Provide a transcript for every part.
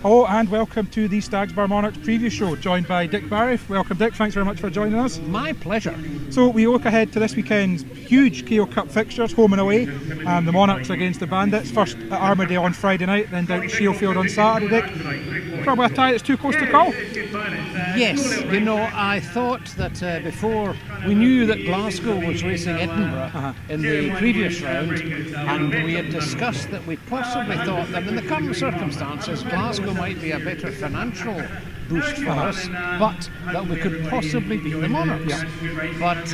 Hello and welcome to the Stags Bar Monarchs preview show, joined by Dick Barrie. Welcome Dick, thanks very much for joining us. My pleasure. So we look ahead to this weekend's huge KO Cup fixtures, home and away. The Monarchs against the Bandits, first at Armadale on Friday night, then down to Shielfield on Saturday, Dick. Probably a tie that's too close to call. Yes, you know, I thought that before we knew that Glasgow was racing Edinburgh in the previous round, and we had discussed that we possibly thought that in the current circumstances Glasgow might be a better financial boost for us, but that we could possibly beat the Monarchs. But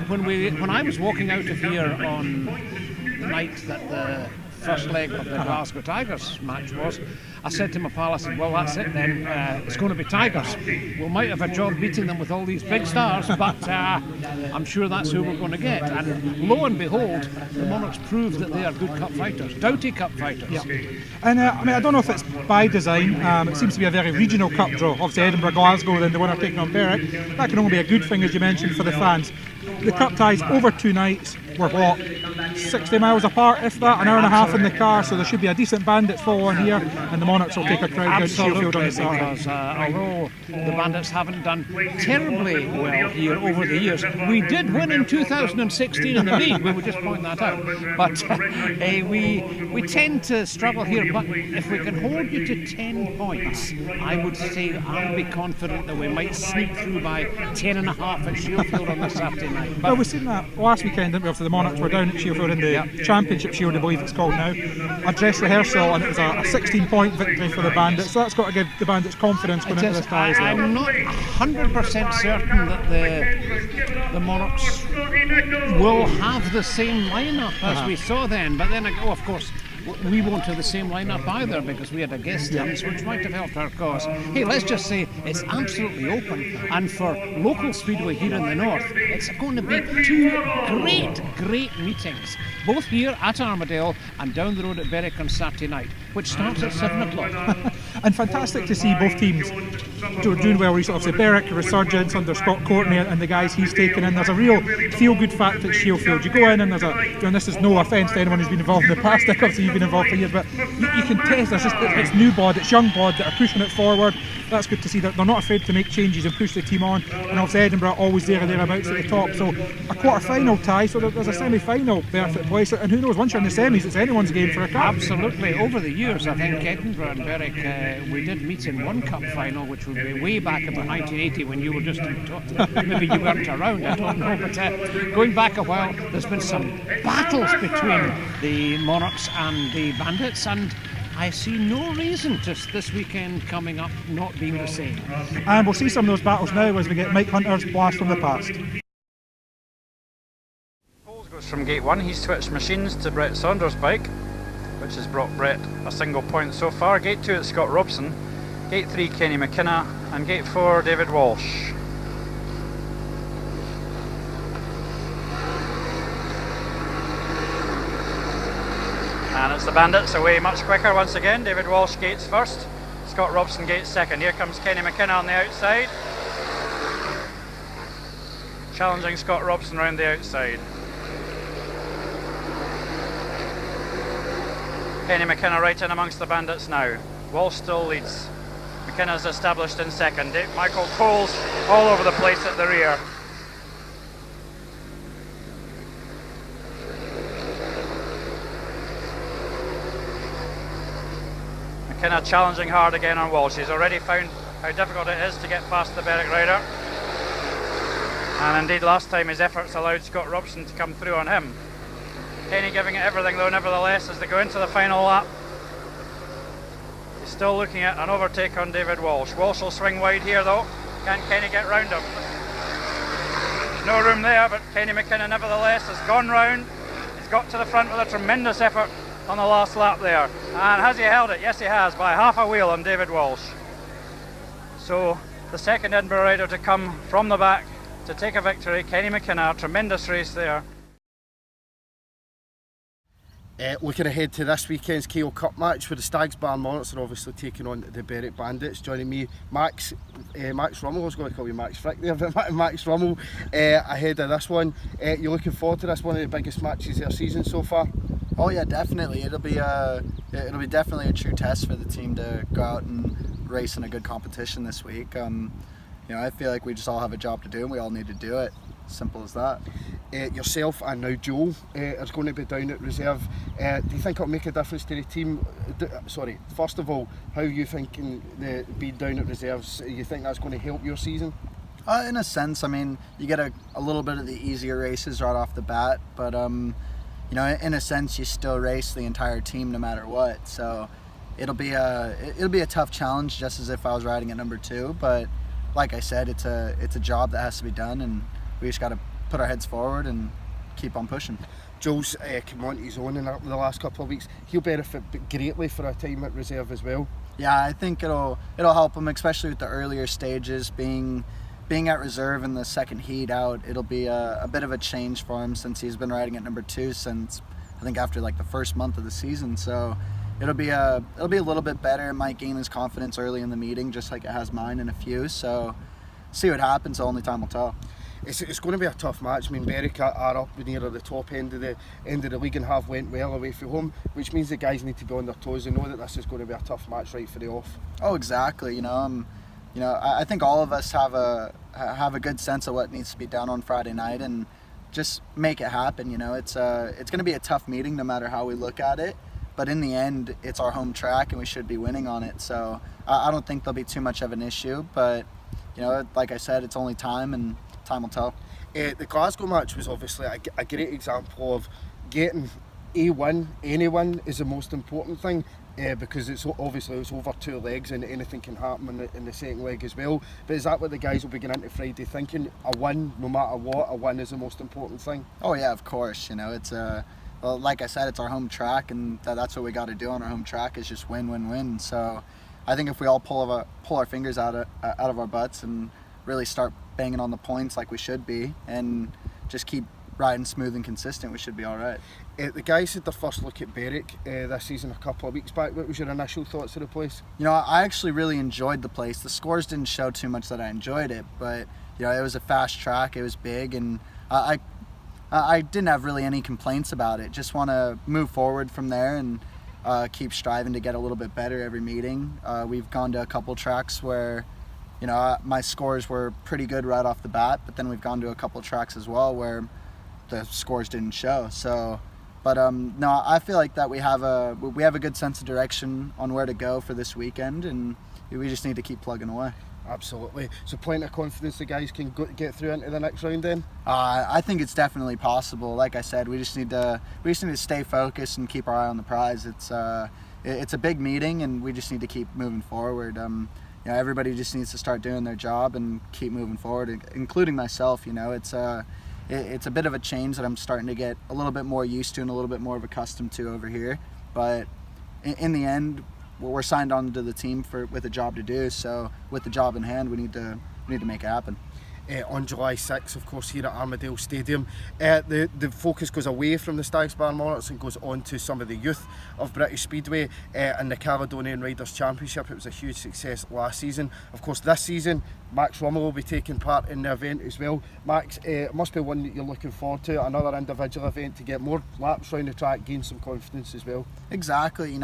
when I was walking out of here on the night that the first leg of the Glasgow Tigers match was, I said to my pal, I said, well, that's it then, it's going to be Tigers. We might have a job beating them with all these big stars, but I'm sure that's who we're going to get. And lo and behold, the Monarchs proved that they are good cup fighters, doughty cup fighters. Yeah. And I don't know if it's by design, it seems to be a very regional cup draw. Obviously Edinburgh, Glasgow, then the winner taking on Berwick. That can only be a good thing, as you mentioned, for the fans. The cup ties over 2 nights were what, 60 miles apart, if that, an hour and a half in the car, so there should be a decent Bandits follow on here, and the Monarchs will take a crowd down to Shielfield on the Saturday. Because although the Bandits haven't done terribly well here over the years, we did win in 2016 in the league, we would just point that out, but we tend to struggle here, but if we can hold you to 10 points, I would say I'll be confident that we might sneak through by 10.5 at Shielfield on the Saturday night. Well, we've seen that last weekend, didn't we? Obviously the Monarchs were down at Shielfield in the Championship Shield, I believe it's called now. A dress rehearsal, and it was a 16-point victory for the Bandits, so that's got to give the Bandits confidence going into this tie as well. I'm not 100% certain that the Monarchs will have the same lineup as we saw then, but then of course we won't have the same lineup either because we had a guest dance which might have helped our cause. Hey, let's just say it's absolutely open, and for local speedway here in the north, it's going to be 2 great meetings, both here at Armadale and down the road at Berwick on Saturday night, which starts at 7 o'clock. And fantastic to see both teams doing well recently. Obviously Berwick, a resurgence under Scott Courtney and the guys he's taken in. There's a real feel-good fact at Shielfield. You go in and there's and this is no offence to anyone who's been involved in the past, obviously you've been involved for years, but you can test this. It's new blood, it's young blood that are pushing it forward. That's good to see that they're not afraid to make changes and push the team on. And obviously Edinburgh always there or thereabouts at the top. So a quarter-final tie, so there's a semi-final berth at place. And who knows, once you're in the semis, it's anyone's game for a cup. Absolutely. Over the years, I think Edinburgh and Berwick, we did meet in one cup final, which would be way back about 1980 when you were just maybe you weren't around, I don't know, but going back a while, there's been some battles between the Monarchs and the Bandits, and I see no reason to this weekend coming up not being the same. And we'll see some of those battles now as we get Mike Hunter's blast from the past. Poles goes from gate 1, he's switched machines to Brett Saunders' bike, which has brought Brett a single point so far. Gate 2 it's Scott Robson, gate 3 Kenny McKenna, and gate 4 David Walsh. And it's the Bandits away much quicker once again. David Walsh gates first, Scott Robson gates second. Here comes Kenny McKenna on the outside, challenging Scott Robson round the outside. Kenny McKenna right in amongst the Bandits now. Walsh still leads. McKenna's established in second. Michael Cole's all over the place at the rear. McKenna challenging hard again on Walsh. He's already found how difficult it is to get past the Berwick rider. And indeed last time his efforts allowed Scott Robson to come through on him. Kenny giving it everything though nevertheless as they go into the final lap. He's still looking at an overtake on David Walsh. Walsh will swing wide here though. Can Kenny get round him? There's no room there, but Kenny McKenna nevertheless has gone round. He's got to the front with a tremendous effort on the last lap there. And has he held it? Yes he has, by half a wheel on David Walsh. So the second Edinburgh rider to come from the back to take a victory, Kenny McKenna. Tremendous race there. Looking ahead to this weekend's KO Cup match where the Stags Bar Monarchs are obviously taking on the Berwick Bandits. Joining me, Max Ruml, I was going to call you Max Frick there, but Max Ruml ahead of this one. You're looking forward to this, one of the biggest matches of the season so far? Oh yeah, definitely. It'll be a it'll be definitely a true test for the team to go out and race in a good competition this week. I feel like we just all have a job to do and we all need to do it. Simple as that. Yourself and now Joel are going to be down at reserve. Do you think it'll make a difference to the team? First of all, how are you thinking being down at reserves? You think that's going to help your season? In a sense, I mean, you get a little bit of the easier races right off the bat, but in a sense, you still race the entire team no matter what. So it'll be a tough challenge, just as if I was riding at number 2. But like I said, it's a job that has to be done, and we just got to put our heads forward and keep on pushing. Joel's come on to his own in the last couple of weeks. He'll benefit greatly for a time at reserve as well. Yeah, I think it'll help him, especially with the earlier stages. Being at reserve in the second heat out, it'll be a bit of a change for him, since he's been riding at number 2 since I think after like the first month of the season. So it'll be a little bit better. It might gain his confidence early in the meeting, just like it has mine in a few. So see what happens. Only time will tell. It's going to be a tough match. I mean, Berwick are up near the top end of the league and have went well away from home, which means the guys need to be on their toes and know that this is going to be a tough match right for the off. Oh, exactly. I think all of us have a good sense of what needs to be done on Friday night and just make it happen. It's going to be a tough meeting no matter how we look at it, but in the end, it's our home track and we should be winning on it. So I don't think there'll be too much of an issue, but like I said, it's only time, and time will tell. The Glasgow match was obviously a great example of getting anyone is the most important thing, because it's over 2 legs and anything can happen in the second leg as well. But is that what the guys will be going into Friday thinking? A win, no matter what, a win is the most important thing? Oh yeah, of course. It's well, like I said, it's our home track, and that's what we got to do on our home track, is just win. So I think if we all pull our fingers out of our butts and really start banging on the points like we should be, and just keep riding smooth and consistent, we should be all right. The guys had their first look at Berwick this season a couple of weeks back. What was your initial thoughts of the place? I actually really enjoyed the place. The scores didn't show too much that I enjoyed it, but it was a fast track, it was big, and I didn't have really any complaints about it. Just want to move forward from there and keep striving to get a little bit better every meeting. We've gone to a couple tracks where my scores were pretty good right off the bat, but then we've gone to a couple tracks as well where the scores didn't show. So, but no, I feel like that we have a good sense of direction on where to go for this weekend, and we just need to keep plugging away. Absolutely. So plenty of confidence the guys can get through into the next round then? I think it's definitely possible. Like I said, we just need to stay focused and keep our eye on the prize. It's a big meeting, and we just need to keep moving forward. Everybody just needs to start doing their job and keep moving forward, including myself. It's a bit of a change that I'm starting to get a little bit more used to and a little bit more of accustomed to over here. But in the end, we're signed on to the team with a job to do. So with the job in hand, we need to make it happen. On July 6th, of course, here at Armadale Stadium, the focus goes away from the Stags Bar Monarchs and goes on to some of the youth of British Speedway and the Caledonian Riders Championship. It was a huge success last season. Of course, this season, Max Ruml will be taking part in the event as well. Max, it must be one that you're looking forward to, another individual event to get more laps around the track, gain some confidence as well. Exactly.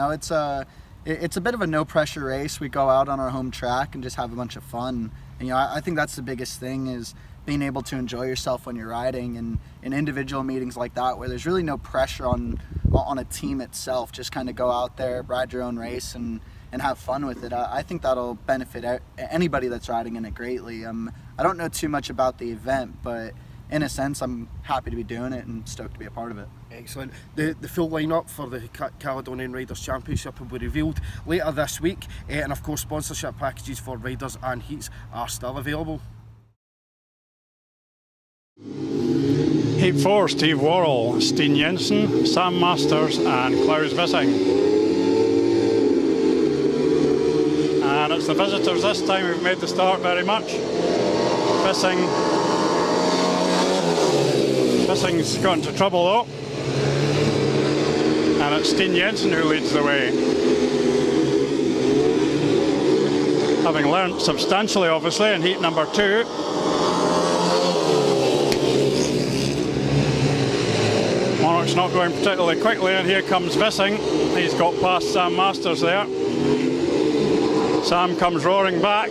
It's a bit of a no-pressure race. We go out on our home track and just have a bunch of fun. And, I think that's the biggest thing, is being able to enjoy yourself when you're riding, and in individual meetings like that where there's really no pressure on a team itself. Just kind of go out there, ride your own race, and have fun with it. I think that'll benefit anybody that's riding in it greatly. I don't know too much about the event, but in a sense, I'm happy to be doing it and stoked to be a part of it. Excellent. The full lineup for the Caledonian Riders Championship will be revealed later this week, and of course sponsorship packages for riders and heats are still available. Heat 4, Steve Worrell, Steen Jensen, Sam Masters and Klaus Vissing. And it's the visitors this time who've made the start very much. Vissing's got into trouble though. And it's Steen Jensen who leads the way. Having learnt substantially, obviously, in heat number 2. One Monarch's not going particularly quickly, and here comes Vissing. He's got past Sam Masters there. Sam comes roaring back.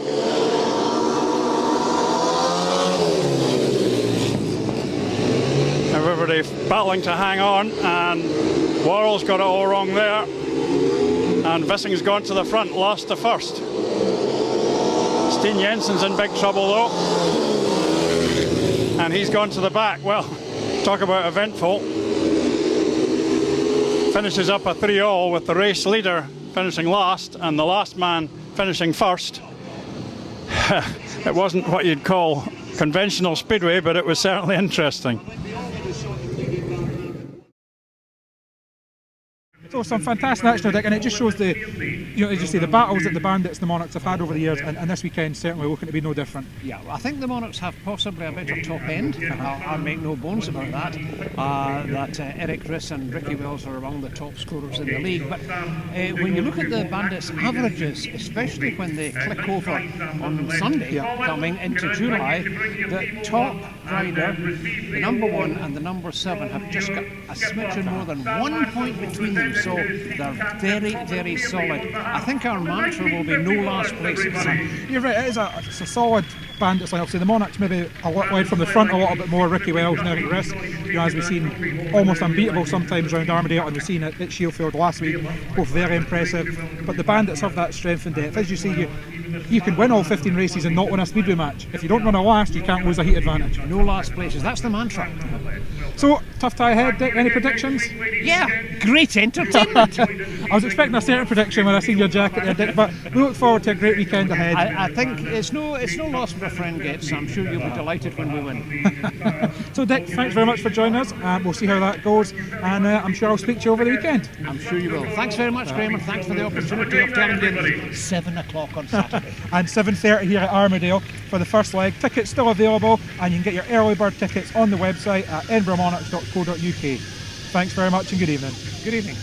Everybody battling to hang on, and Worrell's got it all wrong there. And Vissing's gone to the front, lost the first. Steen Jensen's in big trouble though. And he's gone to the back. Well, talk about eventful. Finishes up a 3-all with the race leader finishing last and the last man finishing first. It wasn't what you'd call conventional speedway, but it was certainly interesting. So some fantastic action, Dick, and it just shows the, as you say, the battles that the Bandits, the Monarchs have had over the years, and this weekend certainly looking to be no different. Yeah, I think the Monarchs have possibly a better top end. I'll make no bones about that. Eric Riss and Ricky Wells are among the top scorers in the league. But when you look at the Bandits' averages, especially when they click over on Sunday, coming into July, the top rider, the number 1 and the number 7, have just got a smidgen more than 1 point between them. So they're very, very solid. I think our mantra will be no last places. You're right, it's a solid Bandits line. Obviously the Monarchs maybe a lot wide from the front a little bit more. Ricky Wells and Eric Riss, as we've seen, almost unbeatable sometimes around Armadale, and we've seen it at Shielfield last week, both very impressive. But the Bandits have that strength and depth. As you see, you can win all 15 races and not win a speedway match. If you don't run a last, you can't lose a heat advantage. No last places, that's the mantra. So, tough tie ahead, Dick, any predictions? Yeah, great entertainment. I was expecting a certain prediction when I seen your jacket there, Dick, but we look forward to a great weekend ahead. I think it's no loss but a friend gets. I'm sure you'll be delighted when we win. So Dick, thanks very much for joining us. We'll see how that goes, and I'm sure I'll speak to you over the weekend. I'm sure you will. Thanks very much, Graham, and thanks for the opportunity of telling you 7 o'clock on Saturday. And 7:30 here at Armadale for the first leg. Tickets still available, and you can get your early bird tickets on the website at edinburghmonarchs.co.uk. Thanks very much and good evening. Good evening.